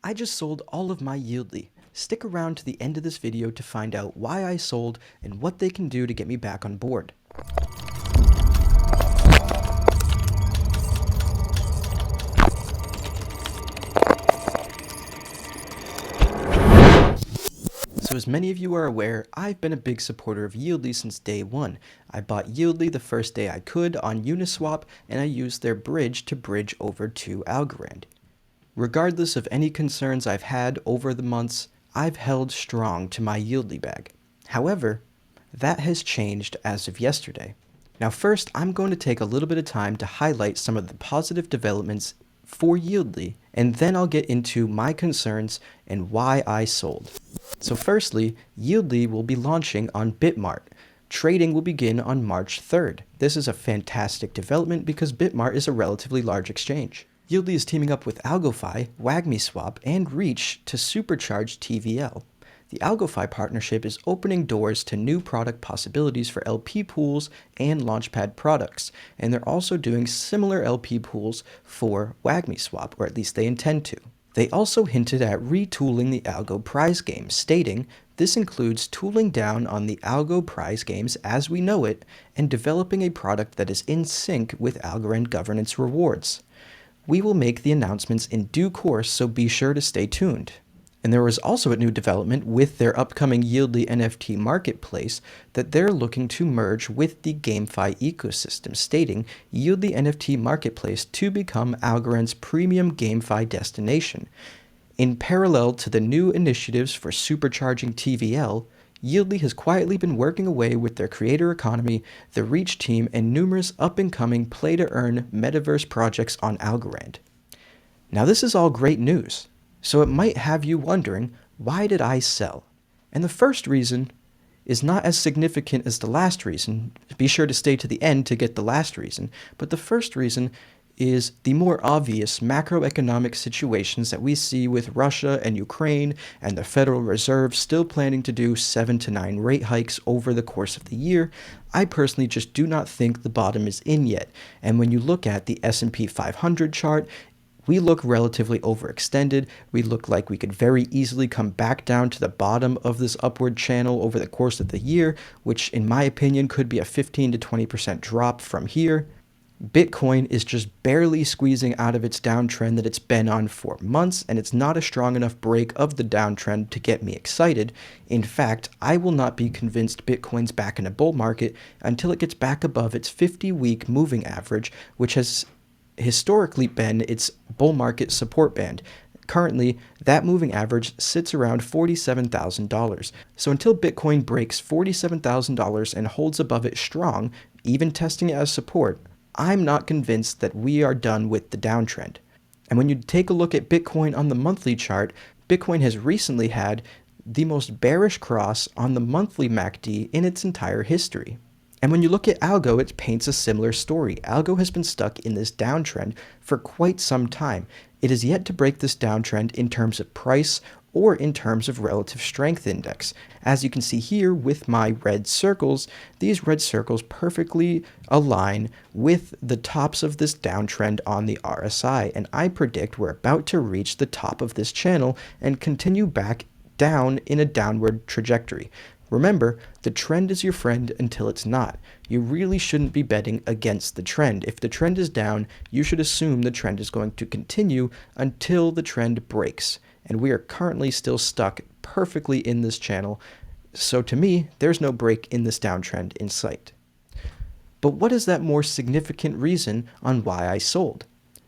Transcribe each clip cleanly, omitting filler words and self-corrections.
I just sold all of my YLDY. Stick around to the end of this video to find out why I sold and what they can do to get me back on board. So as many of you are aware, I've been a big supporter of YLDY since day one. I bought YLDY the first day I could on Uniswap, and I used their bridge to bridge over to Algorand. Regardless of any concerns I've had over the months, I've held strong to my YLDY bag. However, that has changed as of yesterday. Now first, I'm going to take a little bit of time to highlight some of the positive developments for YLDY, and then I'll get into my concerns and why I sold. So firstly, YLDY will be launching on Bitmart. Trading will begin on March 3rd. This is a fantastic development because Bitmart is a relatively large exchange. YLDY is teaming up with AlgoFi, WagMeSwap, and Reach to supercharge TVL. The AlgoFi partnership is opening doors to new product possibilities for LP pools and Launchpad products, and they're also doing similar LP pools for WagMeSwap, or at least they intend to. They also hinted at retooling the Algo prize game, stating, "This includes tooling down on the Algo prize games as we know it, and developing a product that is in sync with Algorand governance rewards. We will make the announcements in due course, so be sure to stay tuned." And there was also a new development with their upcoming YLDY NFT marketplace that they're looking to merge with the GameFi ecosystem, stating YLDY NFT marketplace to become Algorand's premium GameFi destination. In parallel to the new initiatives for supercharging TVL, YLDY has quietly been working away with their creator economy, the Reach team, and numerous up-and-coming play-to-earn metaverse projects on Algorand. Now this is all great news. So it might have you wondering, why did I sell? And the first reason is not as significant as the last reason. Be sure to stay to the end to get the last reason. But the first reason is the more obvious macroeconomic situations that we see with Russia and Ukraine and the Federal Reserve still planning to do 7 to 9 rate hikes over the course of the year. I personally just do not think the bottom is in yet. And when you look at the S&P 500 chart, we look relatively overextended. We look like we could very easily come back down to the bottom of this upward channel over the course of the year, which in my opinion could be a 15 to 20% drop from here. Bitcoin is just barely squeezing out of its downtrend that it's been on for months, and it's not a strong enough break of the downtrend to get me excited. In fact, I will not be convinced Bitcoin's back in a bull market until it gets back above its 50-week moving average, which has historically been its bull market support band. Currently, that moving average sits around $47,000. So until Bitcoin breaks $47,000 and holds above it strong, even testing it as support, I'm not convinced that we are done with the downtrend. And when you take a look at Bitcoin on the monthly chart, Bitcoin has recently had the most bearish cross on the monthly MACD in its entire history. And when you look at Algo, it paints a similar story. Algo has been stuck in this downtrend for quite some time. It is yet to break this downtrend in terms of price or in terms of relative strength index. As you can see here with my red circles, these red circles perfectly align with the tops of this downtrend on the RSI, and I predict we're about to reach the top of this channel and continue back down in a downward trajectory. Remember, the trend is your friend until it's not. You really shouldn't be betting against the trend. If the trend is down, you should assume the trend is going to continue until the trend breaks. And we are currently still stuck perfectly in this channel. So to me, there's no break in this downtrend in sight. But what is that more significant reason on why I sold?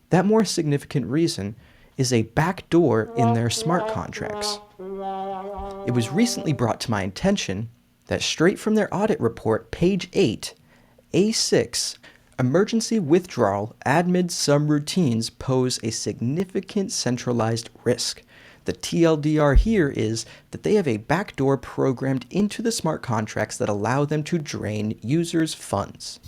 That more significant reason is a backdoor in their smart contracts. It was recently brought to my attention that straight from their audit report, page 8, A6, emergency withdrawal admin subroutines pose a significant centralized risk. The TLDR here is that they have a backdoor programmed into the smart contracts that allow them to drain users' funds.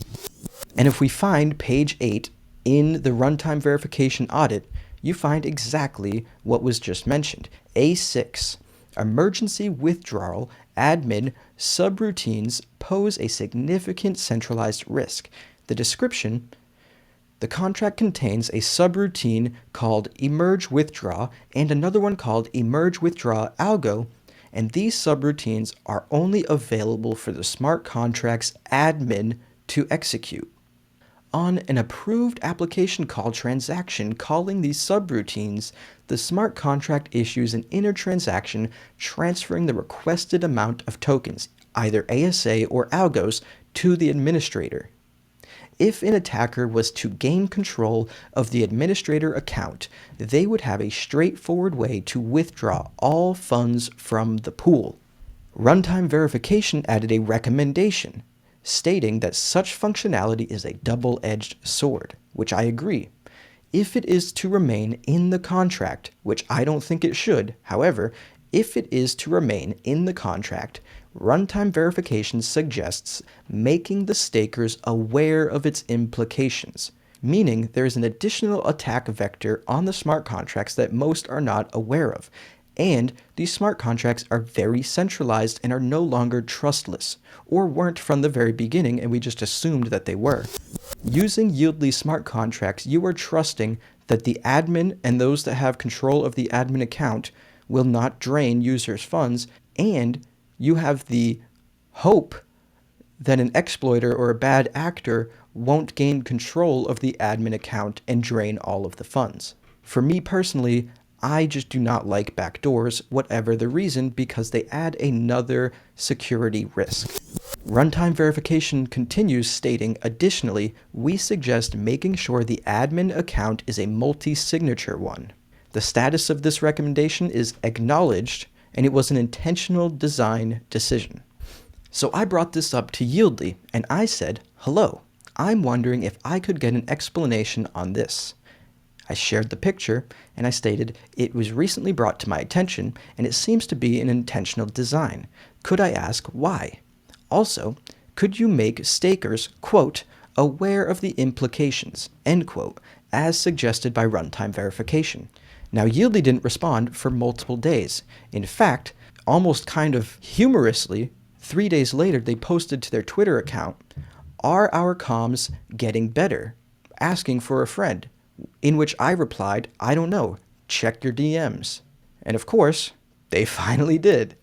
And if we find page 8 in the runtime verification audit, you find exactly what was just mentioned. A6, emergency withdrawal admin subroutines pose a significant centralized risk. The description, The contract contains a subroutine called emerge withdraw and another one called emerge withdraw algo, and these subroutines are only available for the smart contract's admin to execute. On an approved application call transaction calling these subroutines, the smart contract issues an inner transaction transferring the requested amount of tokens, either ASA or algos, to the administrator. If an attacker was to gain control of the administrator account, they would have a straightforward way to withdraw all funds from the pool. Runtime verification added a recommendation, stating that such functionality is a double-edged sword, which I agree. If it is to remain in the contract, which I don't think it should, however, if it is to remain in the contract, runtime verification suggests making the stakers aware of its implications, meaning there is an additional attack vector on the smart contracts that most are not aware of. And these smart contracts are very centralized and are no longer trustless, or weren't from the very beginning and we just assumed that they were. Using YLDY smart contracts, you are trusting that the admin and those that have control of the admin account will not drain users' funds, and you have the hope that an exploiter or a bad actor won't gain control of the admin account and drain all of the funds. For me personally, I just do not like backdoors, whatever the reason, because they add another security risk. Runtime verification continues stating, additionally, we suggest making sure the admin account is a multi-signature one. The status of this recommendation is acknowledged, and it was an intentional design decision. So I brought this up to YLDY, and I said, hello, I'm wondering if I could get an explanation on this. I shared the picture, and I stated, it was recently brought to my attention, and it seems to be an intentional design. Could I ask why? Also, could you make stakers, quote, aware of the implications, end quote, as suggested by runtime verification? Now, YLDY didn't respond for multiple days. In fact, almost kind of humorously, 3 days later, they posted to their Twitter account, are our comms getting better? Asking for a friend. In which I replied, I don't know, check your DMs. And of course, they finally did.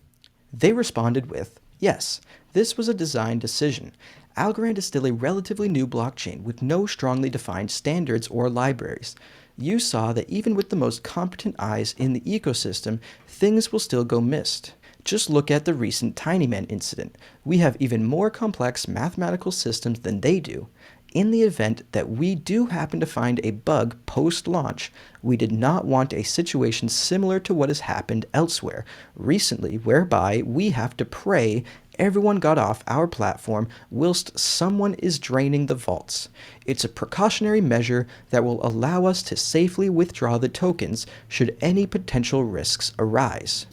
They responded with, yes, this was a design decision. Algorand is still a relatively new blockchain with no strongly defined standards or libraries. You saw that even with the most competent eyes in the ecosystem, things will still go missed. Just look at the recent Tinyman incident. We have even more complex mathematical systems than they do. In the event that we do happen to find a bug post-launch, we did not want a situation similar to what has happened elsewhere recently, whereby we have to pray everyone got off our platform whilst someone is draining the vaults. It's a precautionary measure that will allow us to safely withdraw the tokens should any potential risks arise.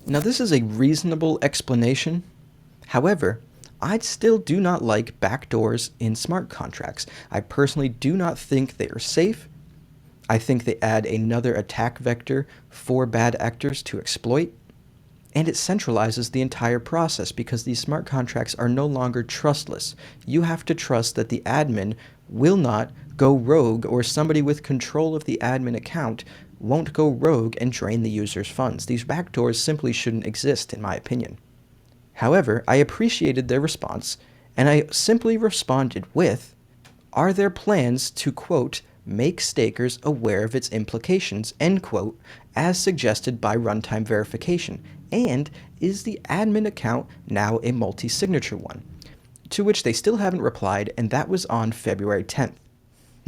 Now, this is a reasonable explanation. However, I still do not like backdoors in smart contracts. I personally do not think they are safe. I think they add another attack vector for bad actors to exploit. And it centralizes the entire process because these smart contracts are no longer trustless. You have to trust that the admin will not go rogue, or somebody with control of the admin account won't go rogue and drain the user's funds. These backdoors simply shouldn't exist, in my opinion. However, I appreciated their response, and I simply responded with, are there plans to, quote, make stakers aware of its implications, end quote, as suggested by runtime verification, and is the admin account now a multi-signature one? To which they still haven't replied, and that was on February 10th.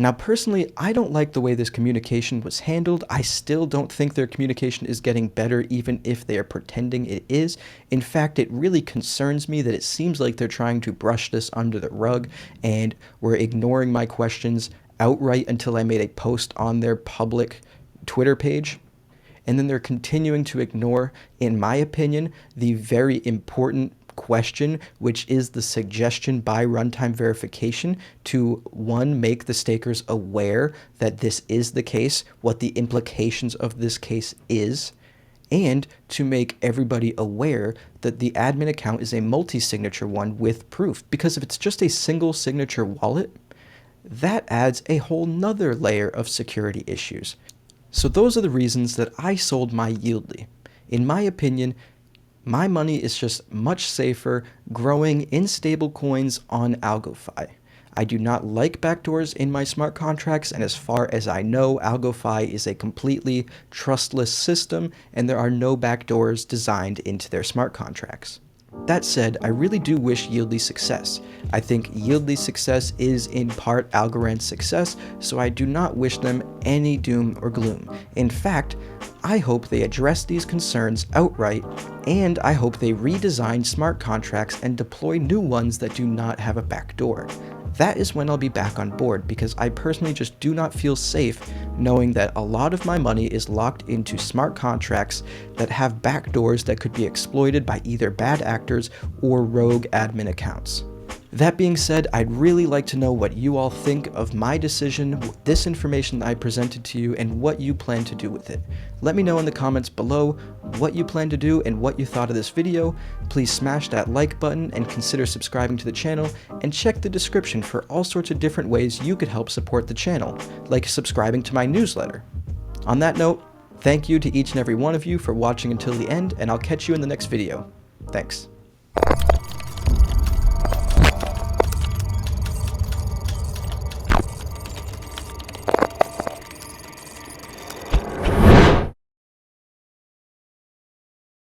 Now, personally, I don't like the way this communication was handled. I still don't think their communication is getting better, even if they are pretending it is. In fact, it really concerns me that it seems like they're trying to brush this under the rug and were ignoring my questions outright until I made a post on their public Twitter page. And then they're continuing to ignore, in my opinion, the very important question, which is the suggestion by runtime verification to, one, make the stakers aware that this is the case, what the implications of this case is, and to make everybody aware that the admin account is a multi-signature one with proof. Because if it's just a single signature wallet, that adds a whole nother layer of security issues. So those are the reasons that I sold my YLDY. In my opinion, my money is just much safer growing in stablecoins on AlgoFi. I do not like backdoors in my smart contracts, and as far as I know, AlgoFi is a completely trustless system, and there are no backdoors designed into their smart contracts. That said, I really do wish YLDY success. I think YLDY's success is in part Algorand's success, so I do not wish them any doom or gloom. In fact, I hope they address these concerns outright, and I hope they redesign smart contracts and deploy new ones that do not have a backdoor. That is when I'll be back on board, because I personally just do not feel safe knowing that a lot of my money is locked into smart contracts that have backdoors that could be exploited by either bad actors or rogue admin accounts. That being said, I'd really like to know what you all think of my decision, this information that I presented to you, and what you plan to do with it. Let me know in the comments below what you plan to do and what you thought of this video. Please smash that like button and consider subscribing to the channel, and check the description for all sorts of different ways you could help support the channel, like subscribing to my newsletter. On that note, thank you to each and every one of you for watching until the end, and I'll catch you in the next video. Thanks.